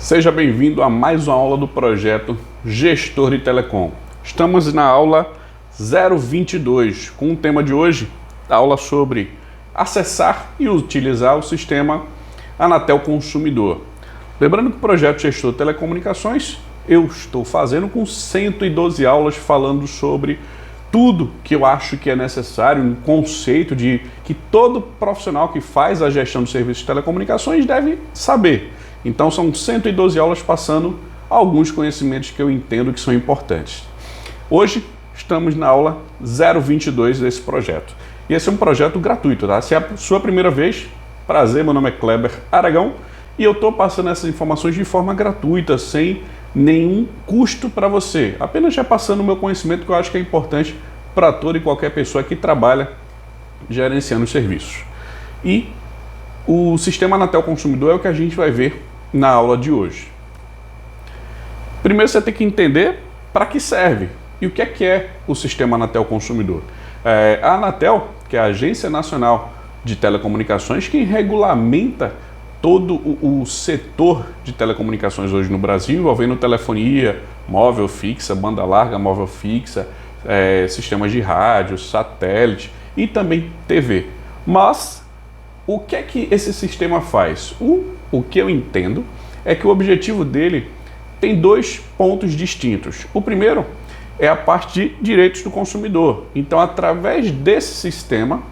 Seja bem-vindo a mais uma aula do projeto Gestor de Telecom. Estamos na aula 022, com o tema de hoje, a aula sobre acessar e utilizar o sistema Anatel Consumidor. Lembrando que o projeto Gestor de Telecomunicações eu estou fazendo com 112 aulas falando sobre tudo que eu acho que é necessário, um conceito de que todo profissional que faz a gestão de serviços de telecomunicações deve saber. Então são 112 aulas passando alguns conhecimentos que eu entendo que são importantes. Hoje estamos na aula 022 desse projeto. E esse é um projeto gratuito, tá? Se é a sua primeira vez, prazer, meu nome é Kleber Aragão e eu estou passando essas informações de forma gratuita, sem nenhum custo para você. Apenas já passando o meu conhecimento que eu acho que é importante para toda e qualquer pessoa que trabalha gerenciando os serviços. E o sistema Anatel Consumidor é o que a gente vai ver na aula de hoje. Primeiro você tem que entender para que serve e o que é o sistema Anatel Consumidor. A Anatel, que é a Agência Nacional de Telecomunicações, quem regulamenta todo o setor de telecomunicações hoje no Brasil, envolvendo telefonia móvel fixa, banda larga móvel fixa, sistemas de rádio, satélite e também TV. Mas o que é que esse sistema faz? O que eu entendo é que o objetivo dele tem dois pontos distintos. O primeiro é a parte de direitos do consumidor. Então, através desse sistema,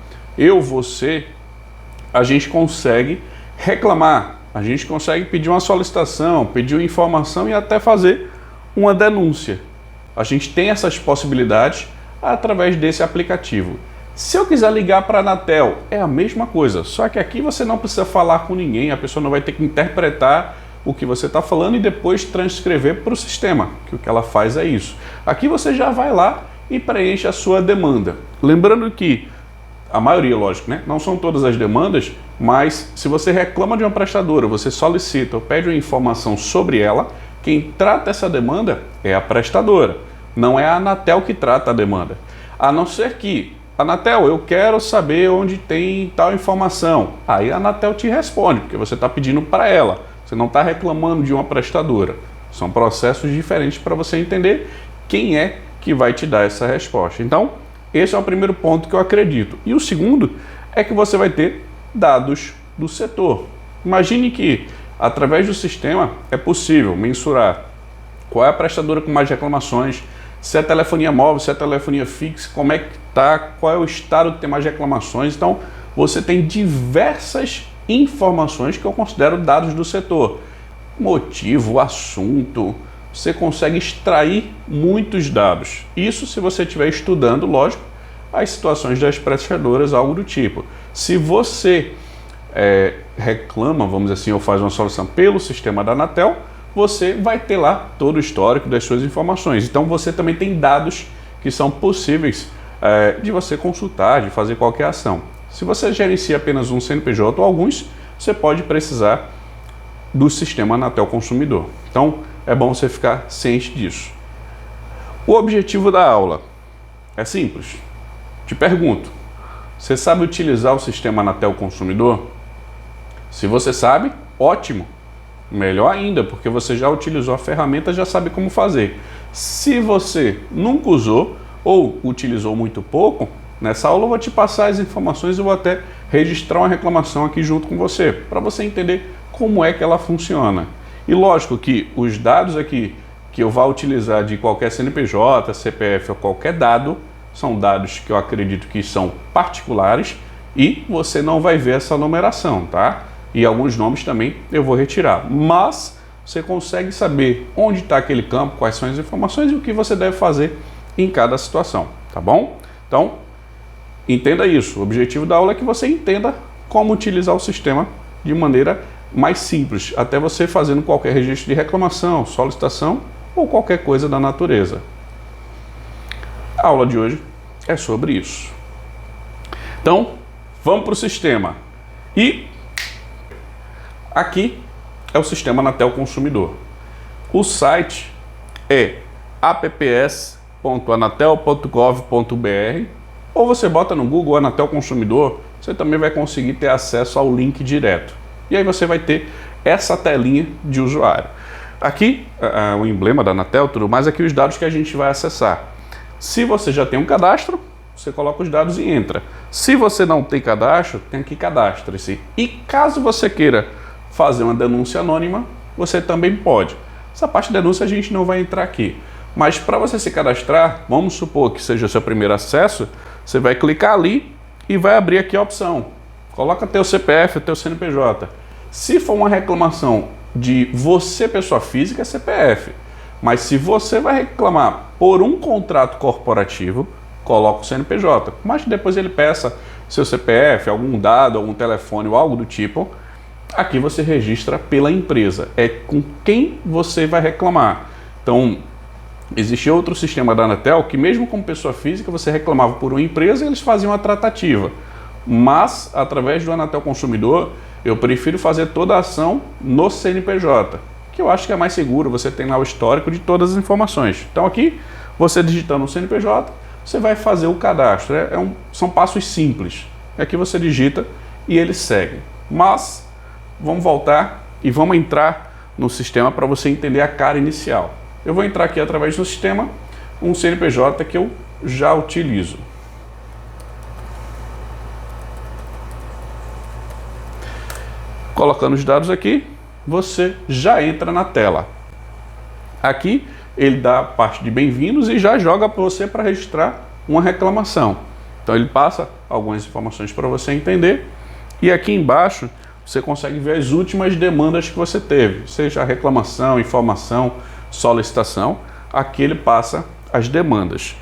você, a gente consegue reclamar, a gente consegue pedir uma solicitação, pedir uma informação e até fazer uma denúncia. A gente tem essas possibilidades através desse aplicativo. Se eu quiser ligar para a Anatel, é a mesma coisa, só que aqui você não precisa falar com ninguém, a pessoa não vai ter que interpretar o que você está falando e depois transcrever para o sistema, que o que ela faz é isso. Aqui você já vai lá e preenche a sua demanda. Lembrando que a maioria, lógico, né? Não são todas as demandas, mas se você reclama de uma prestadora, você solicita ou pede uma informação sobre ela, quem trata essa demanda é a prestadora, não é a Anatel que trata a demanda. A não ser que, Anatel, eu quero saber onde tem tal informação. Aí a Anatel te responde, porque você está pedindo para ela. Você não está reclamando de uma prestadora. São processos diferentes para você entender quem é que vai te dar essa resposta. Então, esse é o primeiro ponto que eu acredito. E o segundo é que você vai ter dados do setor. Imagine que, através do sistema, é possível mensurar qual é a prestadora com mais reclamações, se é telefonia móvel, se é telefonia fixa, como é que está, qual é o estado de ter mais reclamações. Então, você tem diversas informações que eu considero dados do setor. Motivo, assunto, você consegue extrair muitos dados. Isso se você estiver estudando, lógico, as situações das prestadoras, algo do tipo. Se você reclama, vamos dizer assim, ou faz uma solicitação pelo sistema da Anatel, você vai ter lá todo o histórico das suas informações. Então você também tem dados que são possíveis de você consultar, de fazer qualquer ação. Se você gerencia apenas um CNPJ ou alguns, você pode precisar do sistema Anatel Consumidor. Então é bom você ficar ciente disso. O objetivo da aula é simples. Te pergunto, você sabe utilizar o sistema Anatel Consumidor? Se você sabe, ótimo. Melhor ainda, porque você já utilizou a ferramenta, já sabe como fazer. Se você nunca usou ou utilizou muito pouco, nessa aula eu vou te passar as informações e vou até registrar uma reclamação aqui junto com você, para você entender como é que ela funciona. E lógico que os dados aqui que eu vou utilizar de qualquer CNPJ, CPF ou qualquer dado, são dados que eu acredito que são particulares e você não vai ver essa numeração, tá? E alguns nomes também eu vou retirar, mas você consegue saber onde está aquele campo, quais são as informações e o que você deve fazer em cada situação, tá bom? Então, entenda isso. O objetivo da aula é que você entenda como utilizar o sistema de maneira mais simples, até você fazendo qualquer registro de reclamação, solicitação ou qualquer coisa da natureza. A aula de hoje é sobre isso. Então, vamos para o sistema. E aqui é o sistema Anatel Consumidor. O site é apps.anatel.gov.br ou você bota no Google Anatel Consumidor, você também vai conseguir ter acesso ao link direto. E aí você vai ter essa telinha de usuário. Aqui o emblema da Anatel, tudo mais, aqui os dados que a gente vai acessar. Se você já tem um cadastro, você coloca os dados e entra. Se você não tem cadastro, tem aqui cadastre-se. E caso você queira fazer uma denúncia anônima, você também pode. Essa parte de denúncia a gente não vai entrar aqui. Mas para você se cadastrar, vamos supor que seja o seu primeiro acesso, você vai clicar ali e vai abrir aqui a opção. Coloca teu CPF, teu CNPJ. Se for uma reclamação de você, pessoa física, é CPF. Mas se você vai reclamar por um contrato corporativo, coloca o CNPJ. Mas depois ele peça seu CPF, algum dado, algum telefone ou algo do tipo, aqui você registra pela empresa. É com quem você vai reclamar. Então, existe outro sistema da Anatel que mesmo como pessoa física você reclamava por uma empresa e eles faziam a tratativa. Mas, através do Anatel Consumidor, eu prefiro fazer toda a ação no CNPJ, que eu acho que é mais seguro, você tem lá o histórico de todas as informações. Então aqui, você digitando o CNPJ, você vai fazer o cadastro. São passos simples. Aqui você digita e ele segue. Mas, vamos voltar e vamos entrar no sistema para você entender a cara inicial. Eu vou entrar aqui através do sistema, um CNPJ que eu já utilizo. Colocando os dados aqui, você já entra na tela. Aqui ele dá a parte de bem-vindos e já joga para você para registrar uma reclamação. Então ele passa algumas informações para você entender e aqui embaixo você consegue ver as últimas demandas que você teve, seja reclamação, informação, solicitação. Aqui ele passa as demandas.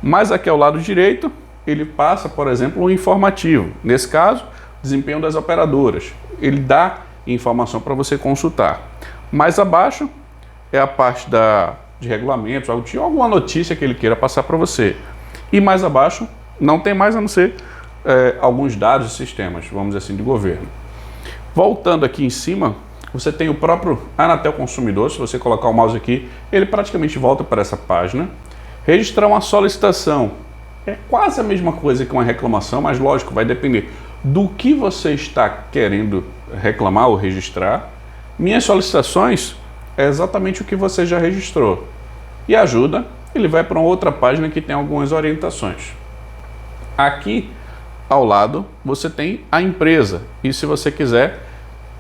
Mas aqui ao lado direito ele passa, por exemplo, um informativo. Nesse caso, desempenho das operadoras. Ele dá informação para você consultar. Mais abaixo é a parte de regulamentos, alguma notícia que ele queira passar para você. E mais abaixo não tem mais a não ser alguns dados e sistemas, vamos dizer assim, de governo. Voltando aqui em cima, você tem o próprio Anatel Consumidor. Se você colocar o mouse aqui, ele praticamente volta para essa página. Registrar uma solicitação. É quase a mesma coisa que uma reclamação, mas lógico, vai depender do que você está querendo reclamar ou registrar. Minhas solicitações é exatamente o que você já registrou. E ajuda, ele vai para uma outra página que tem algumas orientações. Aqui ao lado você tem a empresa e se você quiser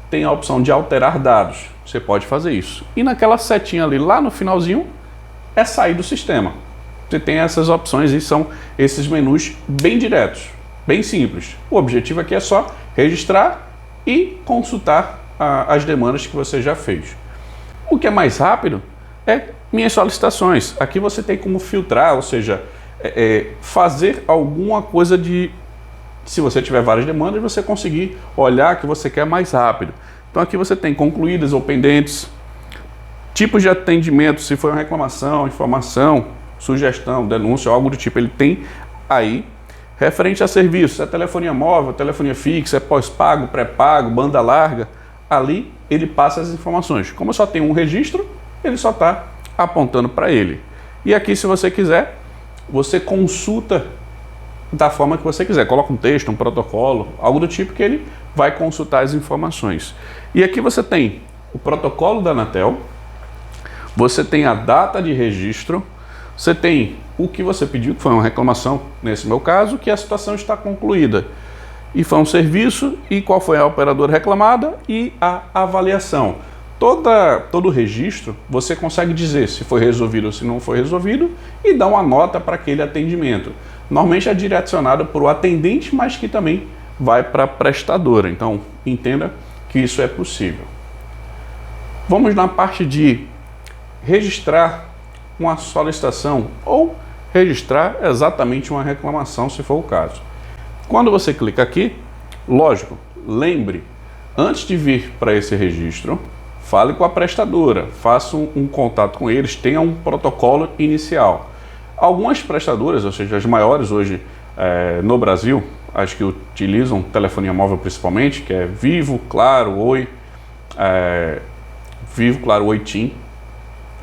tem a opção de alterar dados. Você pode fazer isso. E naquela setinha ali lá no finalzinho é sair do sistema. Você tem essas opções e são esses menus bem diretos. Bem simples. O objetivo aqui é só registrar e consultar as demandas que você já fez. O que é mais rápido é minhas solicitações. Aqui você tem como filtrar, ou seja, fazer alguma coisa de... Se você tiver várias demandas, você conseguir olhar que você quer mais rápido. Então aqui você tem concluídas ou pendentes, tipos de atendimento, se for uma reclamação, informação, sugestão, denúncia, algo do tipo, ele tem aí. Referente a serviços, é telefonia móvel, telefonia fixa, é pós-pago, pré-pago, banda larga, ali ele passa as informações. Como eu só tenho um registro, ele só está apontando para ele. E aqui, se você quiser, você consulta da forma que você quiser. Coloca um texto, um protocolo, algo do tipo que ele vai consultar as informações. E aqui você tem o protocolo da Anatel, você tem a data de registro, você tem o que você pediu, que foi uma reclamação, nesse meu caso, que a situação está concluída. E foi um serviço, e qual foi a operadora reclamada e a avaliação. Todo o registro, você consegue dizer se foi resolvido ou se não foi resolvido e dar uma nota para aquele atendimento. Normalmente é direcionado para o atendente, mas que também vai para a prestadora. Então, entenda que isso é possível. Vamos na parte de registrar uma solicitação ou registrar exatamente uma reclamação, se for o caso. Quando você clica aqui, lógico, lembre, antes de vir para esse registro, fale com a prestadora, faça um contato com eles, tenha um protocolo inicial. Algumas prestadoras, ou seja, as maiores hoje no Brasil, as que utilizam telefonia móvel principalmente, que é Vivo, Claro, Oi, TIM,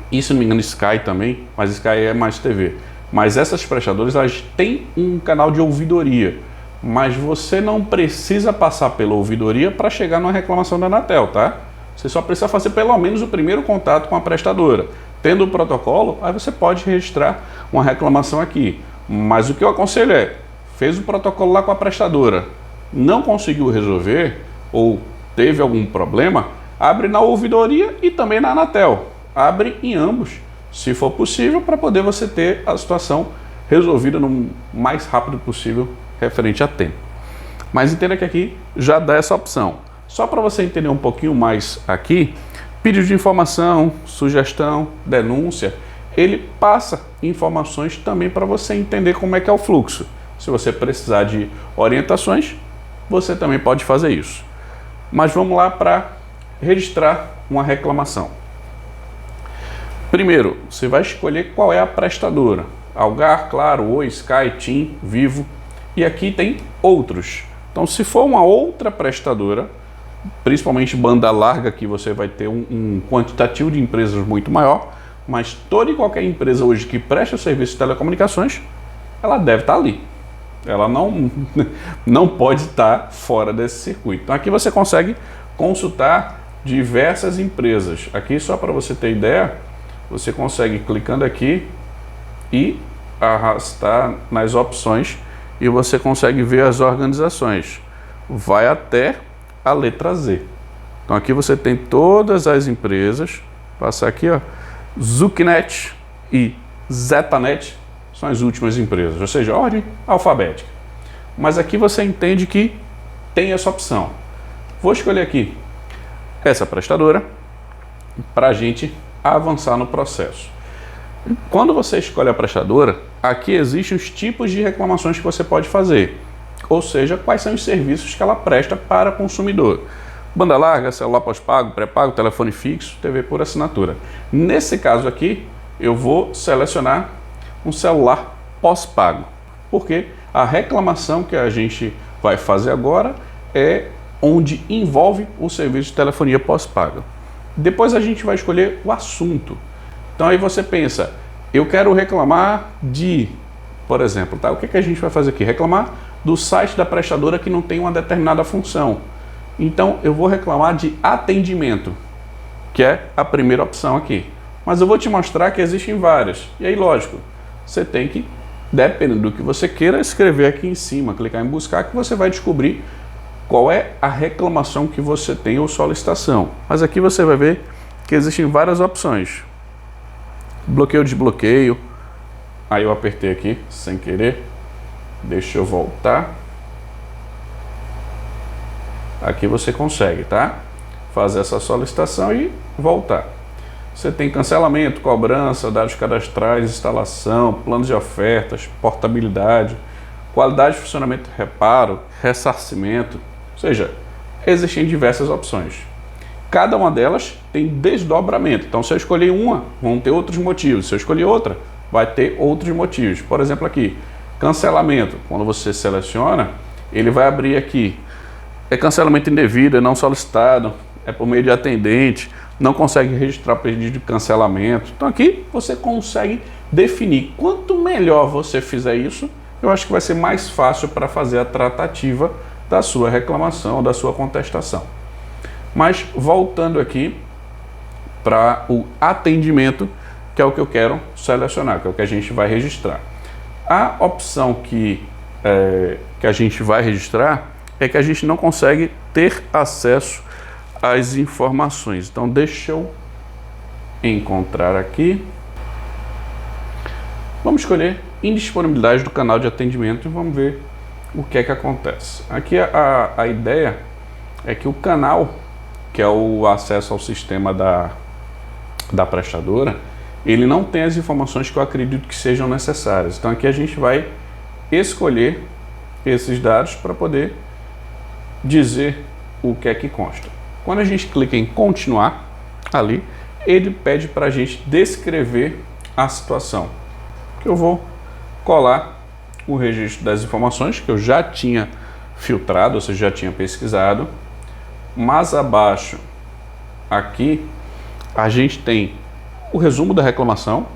e se não me engano Sky também, mas Sky é mais TV. Mas essas prestadoras, elas têm um canal de ouvidoria, mas você não precisa passar pela ouvidoria para chegar numa reclamação da Anatel, tá? Você só precisa fazer pelo menos o primeiro contato com a prestadora. Tendo o protocolo, aí você pode registrar uma reclamação aqui. Mas o que eu aconselho é, fez o protocolo lá com a prestadora, não conseguiu resolver ou teve algum problema, abre na ouvidoria e também na Anatel. Abre em ambos, se for possível, para poder você ter a situação resolvida no mais rápido possível referente a tempo. Mas entenda que aqui já dá essa opção. Só para você entender um pouquinho mais aqui, pedido de informação, sugestão, denúncia, ele passa informações também para você entender como é que é o fluxo. Se você precisar de orientações, você também pode fazer isso. Mas vamos lá para registrar uma reclamação. Primeiro, você vai escolher qual é a prestadora. Algar, Claro, Oi, Sky, TIM, Vivo. E aqui tem outros. Então, se for uma outra prestadora, principalmente banda larga, que você vai ter um quantitativo de empresas muito maior, mas toda e qualquer empresa hoje que presta serviço de telecomunicações, ela deve estar ali. Ela não pode estar fora desse circuito. Então aqui você consegue consultar diversas empresas. Aqui, só para você ter ideia, você consegue, clicando aqui e arrastar nas opções, e você consegue ver as organizações. Vai até a letra Z. Então aqui você tem todas as empresas. Passar aqui, ó, Zucnet e Zetanet são as últimas empresas, ou seja, ordem alfabética. Mas aqui você entende que tem essa opção. Vou escolher aqui essa prestadora para a gente avançar no processo. Quando você escolhe a prestadora, aqui existem os tipos de reclamações que você pode fazer, ou seja, quais são os serviços que ela presta para o consumidor. Banda larga, celular pós-pago, pré-pago, telefone fixo, TV por assinatura. Nesse caso aqui, eu vou selecionar um celular pós-pago, porque a reclamação que a gente vai fazer agora é onde envolve o serviço de telefonia pós-pago. Depois a gente vai escolher o assunto. Então aí você pensa, eu quero reclamar de, por exemplo, tá? O que a gente vai fazer aqui? Reclamar do site da prestadora que não tem uma determinada função. Então eu vou reclamar de atendimento, que é a primeira opção aqui. Mas eu vou te mostrar que existem várias. E aí, lógico, você tem que, dependendo do que você queira, escrever aqui em cima, clicar em buscar, que você vai descobrir qual é a reclamação que você tem ou solicitação. Mas aqui você vai ver que existem várias opções. Bloqueio, desbloqueio. Aí eu apertei aqui sem querer. Deixa eu voltar. Aqui você consegue, tá? Fazer essa solicitação e voltar. Você tem cancelamento, cobrança, dados cadastrais, instalação, planos de ofertas, portabilidade, qualidade de funcionamento, reparo, ressarcimento. Ou seja, existem diversas opções. Cada uma delas tem desdobramento. Então, se eu escolher uma, vão ter outros motivos. Se eu escolher outra, vai ter outros motivos. Por exemplo, aqui, cancelamento. Quando você seleciona, ele vai abrir aqui. É cancelamento indevido, é não solicitado, é por meio de atendente, não consegue registrar pedido de cancelamento. Então aqui você consegue definir. Quanto melhor você fizer isso, eu acho que vai ser mais fácil para fazer a tratativa da sua reclamação, da sua contestação. Mas voltando aqui para o atendimento, que é o que eu quero selecionar, que é o que a gente vai registrar. A opção que a gente vai registrar é que a gente não consegue ter acesso às informações. Então deixa eu encontrar aqui. Vamos escolher indisponibilidade do canal de atendimento e vamos ver o que é que acontece. Aqui a ideia é que o canal, que é o acesso ao sistema da prestadora, ele não tem as informações que eu acredito que sejam necessárias. Então aqui a gente vai escolher esses dados para poder dizer o que é que consta. Quando a gente clica em continuar ali, ele pede para a gente descrever a situação. Eu vou colar o registro das informações que eu já tinha filtrado, ou seja, já tinha pesquisado. Mais abaixo aqui a gente tem o resumo da reclamação.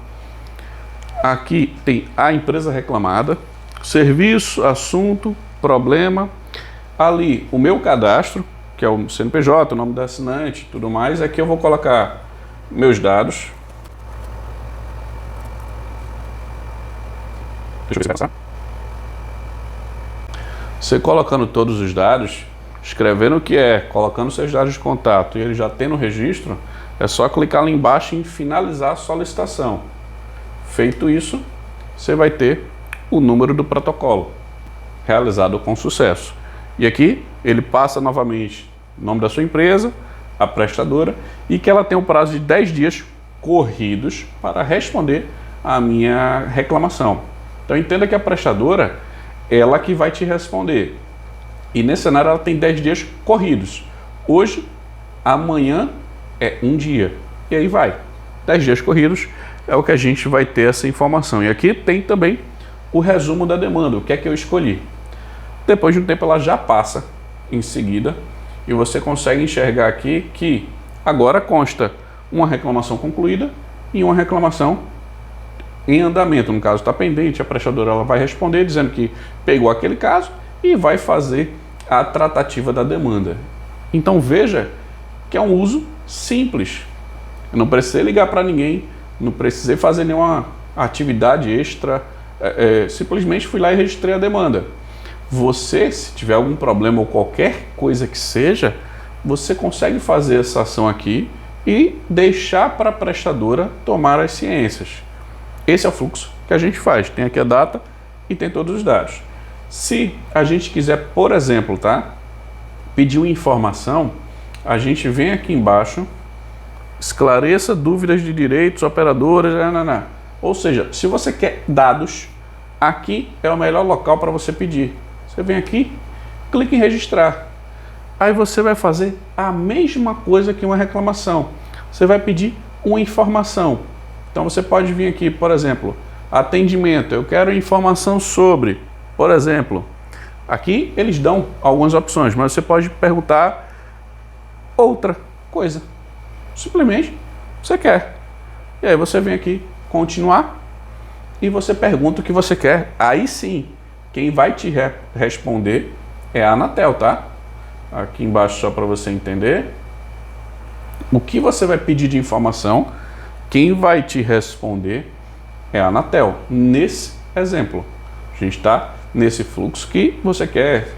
Aqui tem a empresa reclamada, serviço, assunto, problema. Ali o meu cadastro, que é o CNPJ, o nome da assinante, tudo mais. Aqui eu vou colocar meus dados. Deixa eu ver se vai passar. Você colocando todos os dados, escrevendo o que é, colocando seus dados de contato e ele já tem no registro, é só clicar lá embaixo em finalizar a solicitação. Feito isso, você vai ter o número do protocolo realizado com sucesso. E aqui ele passa novamente o nome da sua empresa, a prestadora, e que ela tem um prazo de 10 dias corridos para responder a minha reclamação. Então entenda que a prestadora, ela que vai te responder. E nesse cenário ela tem 10 dias corridos. Hoje, amanhã é um dia. E aí vai. 10 dias corridos é o que a gente vai ter essa informação. E aqui tem também o resumo da demanda, o que é que eu escolhi. Depois de um tempo ela já passa em seguida e você consegue enxergar aqui que agora consta uma reclamação concluída e uma reclamação em andamento. No caso está pendente, a prestadora ela vai responder dizendo que pegou aquele caso e vai fazer a tratativa da demanda. Então veja que é um uso simples. Eu não precisei ligar para ninguém, não precisei fazer nenhuma atividade extra, simplesmente fui lá e registrei a demanda. Você, se tiver algum problema ou qualquer coisa que seja, você consegue fazer essa ação aqui e deixar para a prestadora tomar as ciências. Esse é o fluxo que a gente faz. Tem aqui a data e tem todos os dados. Se a gente quiser, por exemplo, pedir uma informação, a gente vem aqui embaixo, esclareça dúvidas de direitos, operadoras, ou seja, se você quer dados, aqui é o melhor local para você pedir. Você vem aqui, clica em registrar. Aí você vai fazer a mesma coisa que uma reclamação. Você vai pedir uma informação. Então você pode vir aqui, por exemplo, atendimento. Eu quero informação sobre, por exemplo, aqui eles dão algumas opções, mas você pode perguntar outra coisa. Simplesmente você quer. E aí você vem aqui, continuar, e você pergunta o que você quer. Aí sim, quem vai te responder é a Anatel, tá? Aqui embaixo só para você entender. O que você vai pedir de informação, quem vai te responder é a Anatel. Nesse exemplo, a gente está nesse fluxo que você quer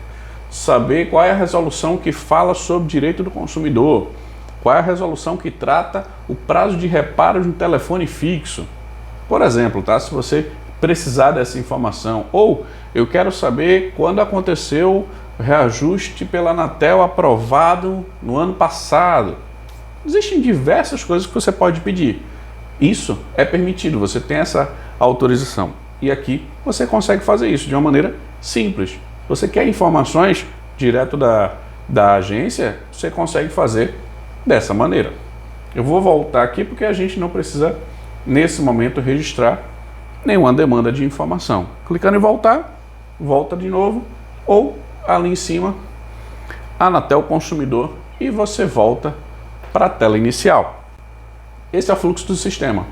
saber qual é a resolução que fala sobre direito do consumidor, qual é a resolução que trata o prazo de reparo de um telefone fixo. Por exemplo, tá? Se você precisar dessa informação, ou eu quero saber quando aconteceu o reajuste pela Anatel aprovado no ano passado. Existem diversas coisas que você pode pedir. Isso é permitido, você tem essa autorização. E aqui você consegue fazer isso de uma maneira simples. Você quer informações direto da agência, você consegue fazer dessa maneira. Eu vou voltar aqui porque a gente não precisa, nesse momento, registrar nenhuma demanda de informação. Clicando em voltar, volta de novo, ou ali em cima, Anatel Consumidor, e você volta para a tela inicial. Esse é o fluxo do sistema.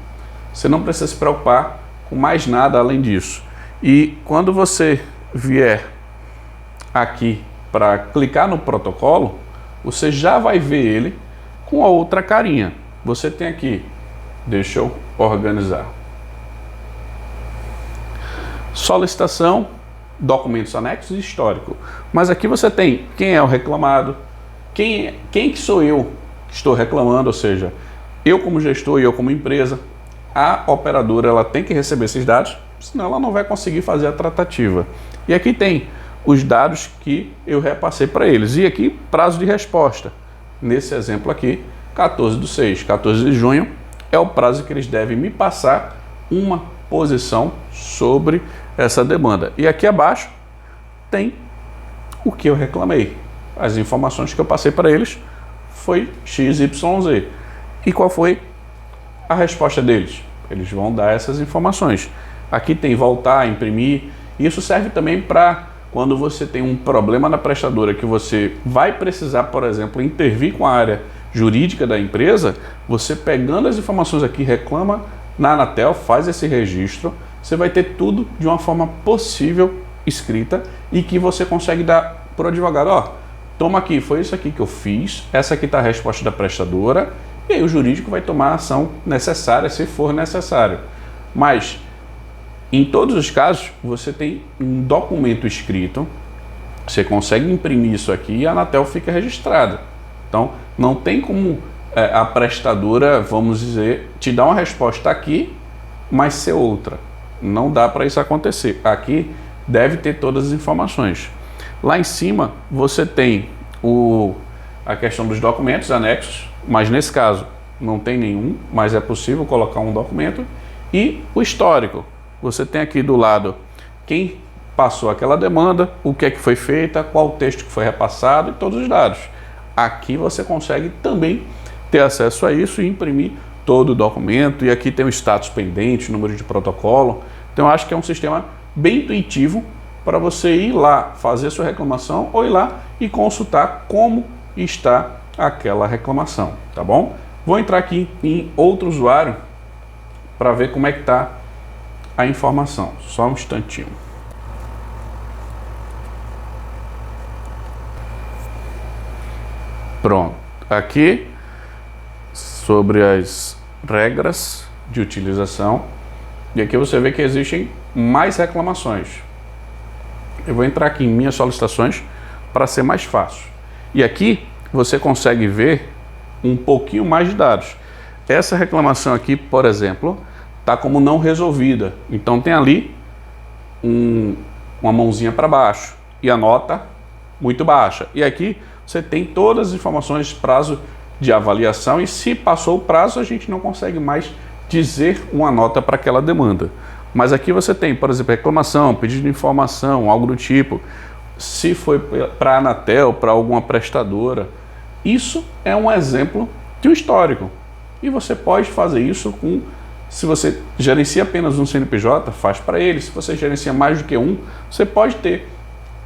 Você não precisa se preocupar com mais nada além disso. E quando você vier aqui para clicar no protocolo, você já vai ver ele com a outra carinha. Você tem aqui, deixa eu organizar, solicitação, documentos anexos e histórico. Mas aqui você tem quem é o reclamado, quem que sou eu que estou reclamando, ou seja, eu como gestor e eu como empresa. A operadora ela tem que receber esses dados, senão ela não vai conseguir fazer a tratativa. E aqui tem os dados que eu repassei para eles. E aqui prazo de resposta. Nesse exemplo aqui, 14/6, 14 de junho é o prazo que eles devem me passar uma posição sobre essa demanda. E aqui abaixo tem o que eu reclamei. As informações que eu passei para eles foi XYZ. E qual foi a resposta deles? Eles vão dar essas informações. Aqui tem voltar, imprimir. Isso serve também para quando você tem um problema na prestadora que você vai precisar, por exemplo, intervir com a área jurídica da empresa, você pegando as informações aqui, reclama na Anatel, faz esse registro, você vai ter tudo de uma forma possível escrita e que você consegue dar para o advogado, toma aqui, foi isso aqui que eu fiz, essa aqui está a resposta da prestadora, e aí o jurídico vai tomar a ação necessária, se for necessário. Mas, em todos os casos, você tem um documento escrito, você consegue imprimir isso aqui e a Anatel fica registrada. Então, não tem como a prestadora, vamos dizer, te dar uma resposta aqui, mas ser outra. Não dá para isso acontecer. Aqui deve ter todas as informações. Lá em cima, você tem a questão dos documentos anexos, mas nesse caso não tem nenhum, mas é possível colocar um documento, e o histórico. Você tem aqui do lado quem passou aquela demanda, o que é que foi feita, qual o texto que foi repassado e todos os dados. Aqui você consegue também ter acesso a isso e imprimir todo o documento, e aqui tem o status pendente, número de protocolo. Então eu acho que é um sistema bem intuitivo para você ir lá fazer sua reclamação ou ir lá e consultar como está aquela reclamação, tá bom? Vou entrar aqui em outro usuário para ver como é que está a informação. Só um instantinho. Pronto. Aqui, sobre as regras de utilização, e aqui você vê que existem mais reclamações. Eu vou entrar aqui em minhas solicitações para ser mais fácil. E aqui você consegue ver um pouquinho mais de dados. Essa reclamação aqui, por exemplo, está como não resolvida. Então tem ali uma mãozinha para baixo e a nota muito baixa. E aqui você tem todas as informações, prazo de avaliação, e se passou o prazo a gente não consegue mais dizer uma nota para aquela demanda. Mas aqui você tem, por exemplo, reclamação, pedido de informação, algo do tipo, se foi para a Anatel, para alguma prestadora. Isso é um exemplo de um histórico. E você pode fazer isso se você gerencia apenas um CNPJ, faz para ele. Se você gerencia mais do que um,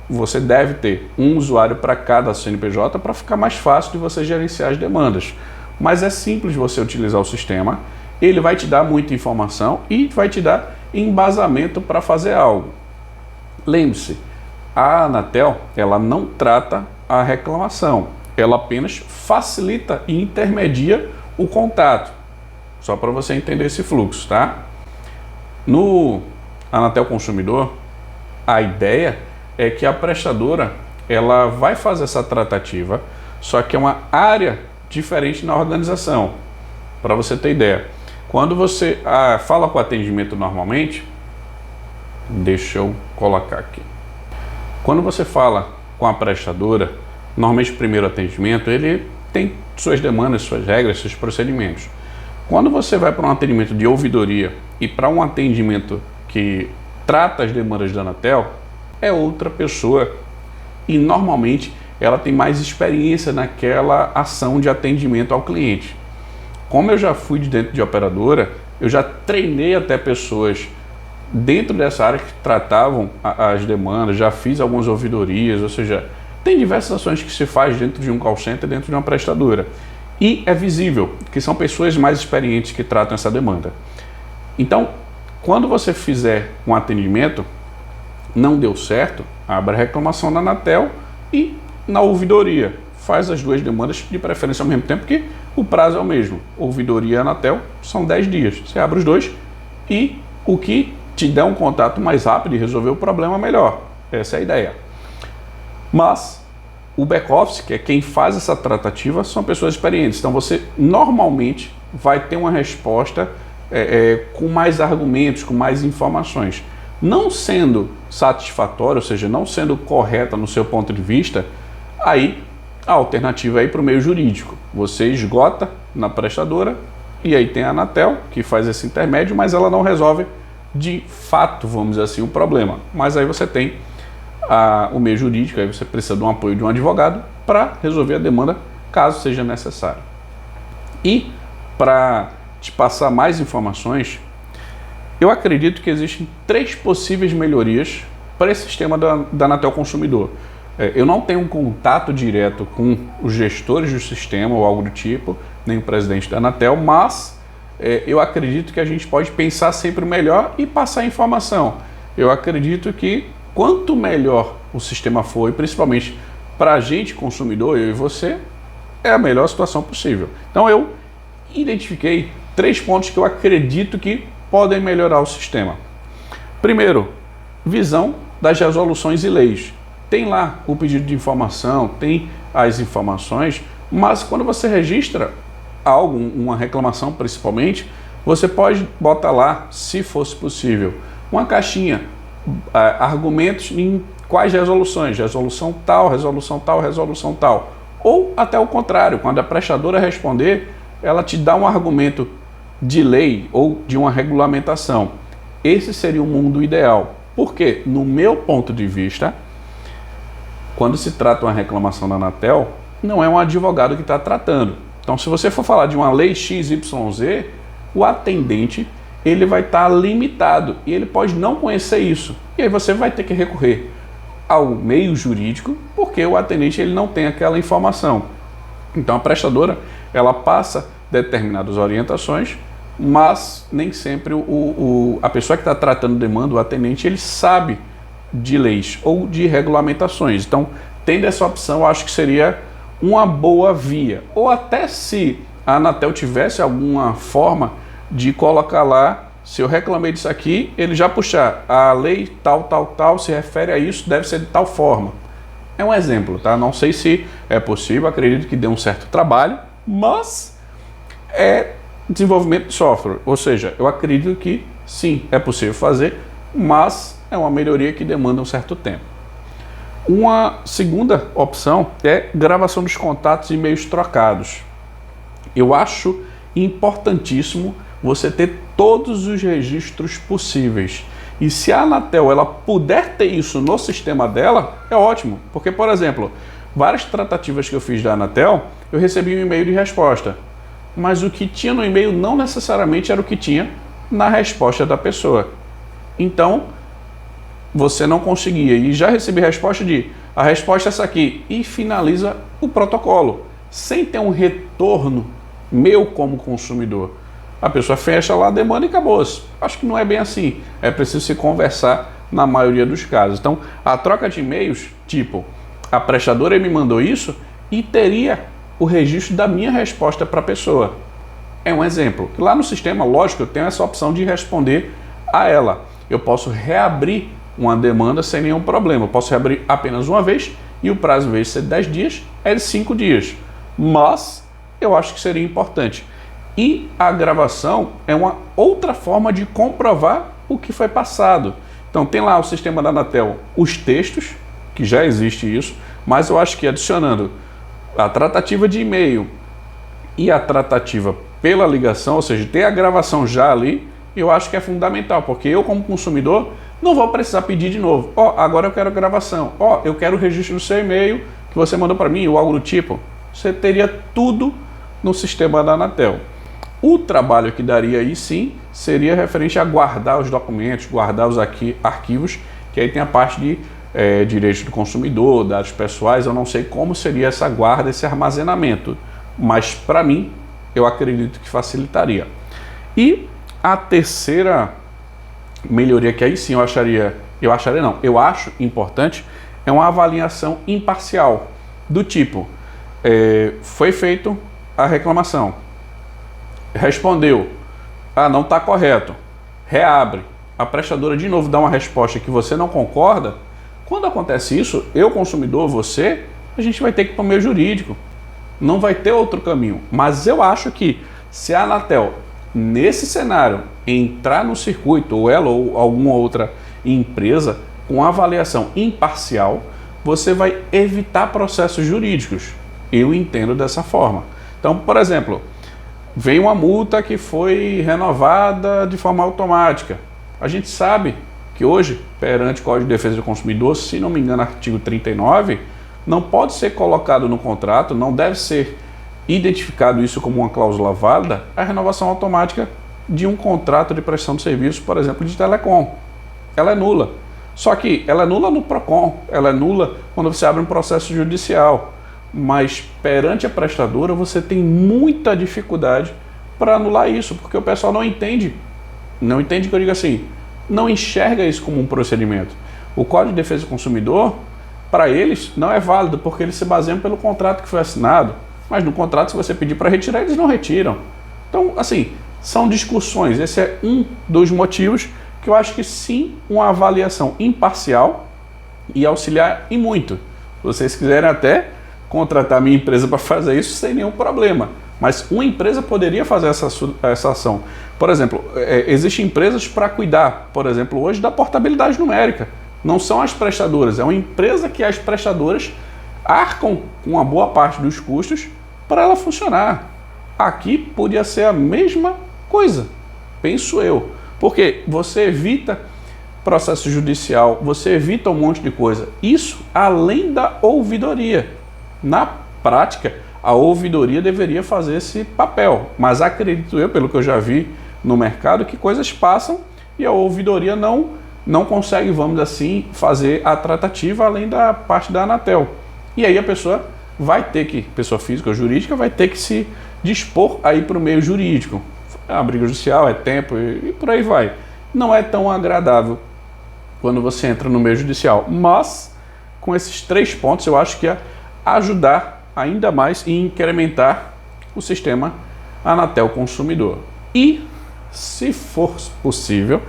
você deve ter um usuário para cada CNPJ para ficar mais fácil de você gerenciar as demandas. Mas é simples você utilizar o sistema, ele vai te dar muita informação e vai te dar embasamento para fazer algo. Lembre-se, a Anatel, ela não trata a reclamação, ela apenas facilita e intermedia o contato. Só para você entender esse fluxo, tá? No Anatel Consumidor, a ideia é que a prestadora ela vai fazer essa tratativa, só que é uma área diferente na organização. Para você ter ideia, quando você fala com o atendimento normalmente, deixa eu colocar aqui. Quando você fala com a prestadora, normalmente o primeiro atendimento, ele tem suas demandas, suas regras, seus procedimentos. Quando você vai para um atendimento de ouvidoria e para um atendimento que trata as demandas da Anatel, é outra pessoa e normalmente ela tem mais experiência naquela ação de atendimento ao cliente. Como eu já fui de dentro de operadora, eu já treinei até pessoas dentro dessa área que tratavam as demandas, já fiz algumas ouvidorias, ou seja, tem diversas ações que se faz dentro de um call center, dentro de uma prestadora. E é visível que são pessoas mais experientes que tratam essa demanda. Então, quando você fizer um atendimento, não deu certo, abre a reclamação na Anatel e na ouvidoria. Faz as duas demandas de preferência ao mesmo tempo, porque o prazo é o mesmo. Ouvidoria e Anatel são 10 dias. Você abre os dois e o que te der um contato mais rápido e resolver o problema melhor. Essa é a ideia. Mas o back-office, que é quem faz essa tratativa, são pessoas experientes. Então você normalmente vai ter uma resposta com mais argumentos, com mais informações. Não sendo satisfatória, ou seja, não sendo correta no seu ponto de vista, aí a alternativa é ir para o meio jurídico. Você esgota na prestadora e aí tem a Anatel, que faz esse intermédio, mas ela não resolve de fato, vamos dizer assim, o problema. Mas aí você tem o meio jurídico, aí você precisa de um apoio de um advogado para resolver a demanda, caso seja necessário. E para te passar mais informações, eu acredito que existem 3 possíveis melhorias para esse sistema da Anatel Consumidor. Eu não tenho um contato direto com os gestores do sistema ou algo do tipo, nem o presidente da Anatel, mas eu acredito que a gente pode pensar sempre melhor e passar informação. Eu acredito que quanto melhor o sistema for, e principalmente para a gente consumidor, eu e você, é a melhor situação possível. Então eu identifiquei 3 pontos que eu acredito que podem melhorar o sistema. Primeiro, visão das resoluções e leis. Tem lá o pedido de informação, tem as informações, mas quando você registra algo, uma reclamação principalmente, você pode botar lá, se fosse possível, uma caixinha, argumentos em quais resoluções, resolução tal, resolução tal, resolução tal. Ou até o contrário, quando a prestadora responder, ela te dá um argumento de lei ou de uma regulamentação. Esse seria o mundo ideal. Porque, no meu ponto de vista, quando se trata uma reclamação da Anatel, não é um advogado que está tratando. Então, se você for falar de uma lei XYZ, o atendente ele vai estar limitado e ele pode não conhecer isso. E aí você vai ter que recorrer ao meio jurídico, porque o atendente ele não tem aquela informação. Então, a prestadora ela passa determinadas orientações, mas nem sempre a pessoa que está tratando demanda, o atendente, ele sabe de leis ou de regulamentações. Então, tendo essa opção, eu acho que seria uma boa via. Ou até se a Anatel tivesse alguma forma de colocar lá, se eu reclamei disso aqui, ele já puxar a lei tal, se refere a isso, deve ser de tal forma. É um exemplo, tá? Não sei se é possível, acredito que dê um certo trabalho, mas é desenvolvimento de software. Ou seja, eu acredito que sim, é possível fazer, mas é uma melhoria que demanda um certo tempo. Uma segunda opção é gravação dos contatos e e-mails trocados. Eu acho importantíssimo você ter todos os registros possíveis. E se a Anatel ela puder ter isso no sistema dela, é ótimo. Porque, por exemplo, várias tratativas que eu fiz da Anatel, eu recebi um e-mail de resposta. Mas o que tinha no e-mail não necessariamente era o que tinha na resposta da pessoa. Então, você não conseguia. E já recebi resposta de, a resposta é essa aqui, e finaliza o protocolo, sem ter um retorno meu como consumidor. A pessoa fecha lá a demanda e acabou-se. Acho que não é bem assim. É preciso se conversar na maioria dos casos. Então, a troca de e-mails, tipo, a prestadora me mandou isso e teria o registro da minha resposta para a pessoa. É um exemplo. Lá no sistema, lógico, eu tenho essa opção de responder a ela. Eu posso reabrir uma demanda sem nenhum problema. Eu posso reabrir apenas uma vez e o prazo, em vez de ser 10 dias, é de 5 dias. Mas eu acho que seria importante. E a gravação é uma outra forma de comprovar o que foi passado. Então tem lá o sistema da Anatel, os textos, que já existe isso, mas eu acho que adicionando a tratativa de e-mail e a tratativa pela ligação, ou seja, ter a gravação já ali, eu acho que é fundamental, porque eu como consumidor não vou precisar pedir de novo. Agora eu quero a gravação. Eu quero o registro do seu e-mail que você mandou para mim, ou algo do tipo. Você teria tudo no sistema da Anatel. O trabalho que daria aí sim seria referente a guardar os documentos, guardar os arquivos, que aí tem a parte de direitos do consumidor, dados pessoais. Eu não sei como seria essa guarda, esse armazenamento, mas para mim eu acredito que facilitaria. E a terceira melhoria que aí sim eu acho importante é uma avaliação imparcial do tipo, foi feito a reclamação, respondeu, não está correto, reabre, a prestadora de novo dá uma resposta que você não concorda. Quando acontece isso, eu consumidor, você, a gente vai ter que ir para o meio jurídico, não vai ter outro caminho. Mas eu acho que se a Anatel, nesse cenário, entrar no circuito, ou ela ou alguma outra empresa, com avaliação imparcial, você vai evitar processos jurídicos. Eu entendo dessa forma. Então, por exemplo, vem uma multa que foi renovada de forma automática. A gente sabe que hoje, perante o Código de Defesa do Consumidor, se não me engano, artigo 39, não pode ser colocado no contrato, não deve ser identificado isso como uma cláusula válida, a renovação automática de um contrato de prestação de serviço, por exemplo, de telecom. Ela é nula. Só que ela é nula no PROCON, ela é nula quando você abre um processo judicial. Mas perante a prestadora você tem muita dificuldade para anular isso, porque o pessoal não entende que eu digo assim, não enxerga isso como um procedimento. O Código de Defesa do Consumidor para eles não é válido, porque eles se baseiam pelo contrato que foi assinado. Mas no contrato, se você pedir para retirar, eles não retiram. Então, assim, são discussões. Esse é um dos motivos que eu acho que sim, uma avaliação imparcial e auxiliar em muito. Se vocês quiserem até contratar a minha empresa para fazer isso sem nenhum problema. Mas uma empresa poderia fazer essa ação. Por exemplo, existem empresas para cuidar, por exemplo, hoje da portabilidade numérica. Não são as prestadoras, é uma empresa que as prestadoras arcam com uma boa parte dos custos para ela funcionar. Aqui podia ser a mesma coisa, penso eu. Porque você evita processo judicial, você evita um monte de coisa. Isso além da ouvidoria. Na prática, a ouvidoria deveria fazer esse papel, mas acredito eu, pelo que eu já vi no mercado, que coisas passam e a ouvidoria não consegue, vamos dizer assim, fazer a tratativa além da parte da Anatel. E aí a pessoa vai ter que, pessoa física ou jurídica, vai ter que se dispor aí para o meio jurídico. É uma briga judicial, é tempo e por aí vai. Não é tão agradável quando você entra no meio judicial, mas com esses 3 pontos eu acho que ia ajudar ainda mais e incrementar o sistema Anatel Consumidor. E, se for possível,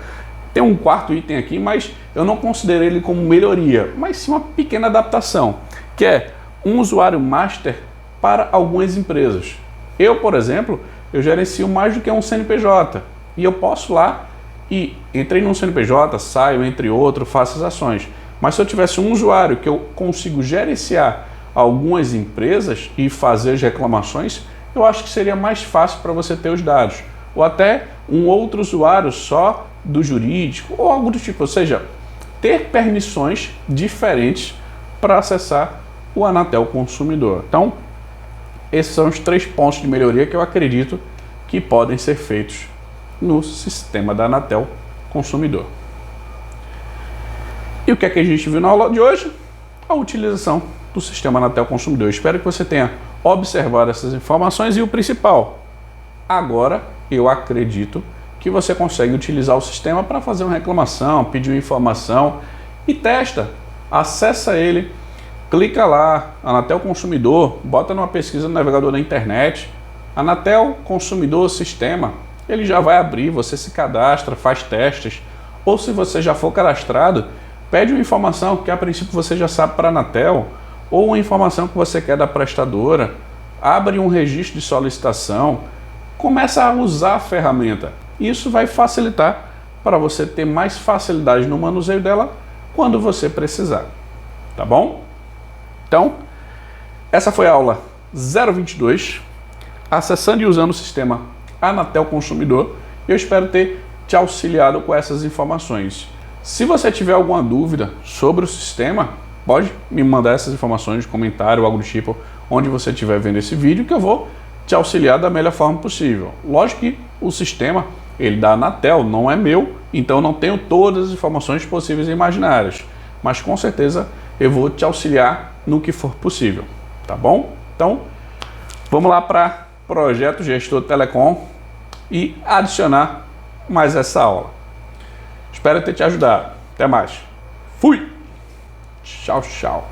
tem um 4º item aqui, mas eu não considero ele como melhoria, mas sim uma pequena adaptação, que é um usuário master para algumas empresas. Eu, por exemplo, eu gerencio mais do que um CNPJ e eu posso lá e entrei num CNPJ, saio, entre outros, faço as ações. Mas se eu tivesse um usuário que eu consigo gerenciar algumas empresas e fazer as reclamações, eu acho que seria mais fácil para você ter os dados. Ou até um outro usuário só do jurídico, ou algo do tipo. Ou seja, ter permissões diferentes para acessar o Anatel Consumidor. Então, esses são os 3 pontos de melhoria que eu acredito que podem ser feitos no sistema da Anatel Consumidor. E o que é que a gente viu na aula de hoje? A utilização do sistema Anatel Consumidor. Eu espero que você tenha observado essas informações e o principal. Agora eu acredito que você consegue utilizar o sistema para fazer uma reclamação, pedir uma informação e testa. Acessa ele, clica lá, Anatel Consumidor, bota numa pesquisa no navegador da internet, Anatel Consumidor Sistema, ele já vai abrir, você se cadastra, faz testes, ou se você já for cadastrado, pede uma informação que a princípio você já sabe para a Anatel, ou uma informação que você quer da prestadora, abre um registro de solicitação, começa a usar a ferramenta. Isso vai facilitar para você ter mais facilidade no manuseio dela quando você precisar. Tá bom? Então, essa foi a aula 022, acessando e usando o sistema Anatel Consumidor. Eu espero ter te auxiliado com essas informações. Se você tiver alguma dúvida sobre o sistema, pode me mandar essas informações de comentário ou algo do tipo, onde você estiver vendo esse vídeo, que eu vou te auxiliar da melhor forma possível. Lógico que o sistema, ele da Anatel, não é meu, então não tenho todas as informações possíveis e imaginárias, mas com certeza eu vou te auxiliar no que for possível, tá bom? Então, vamos lá para Projeto Gestor Telecom e adicionar mais essa aula. Espero ter te ajudado. Até mais. Fui! Tchau, tchau.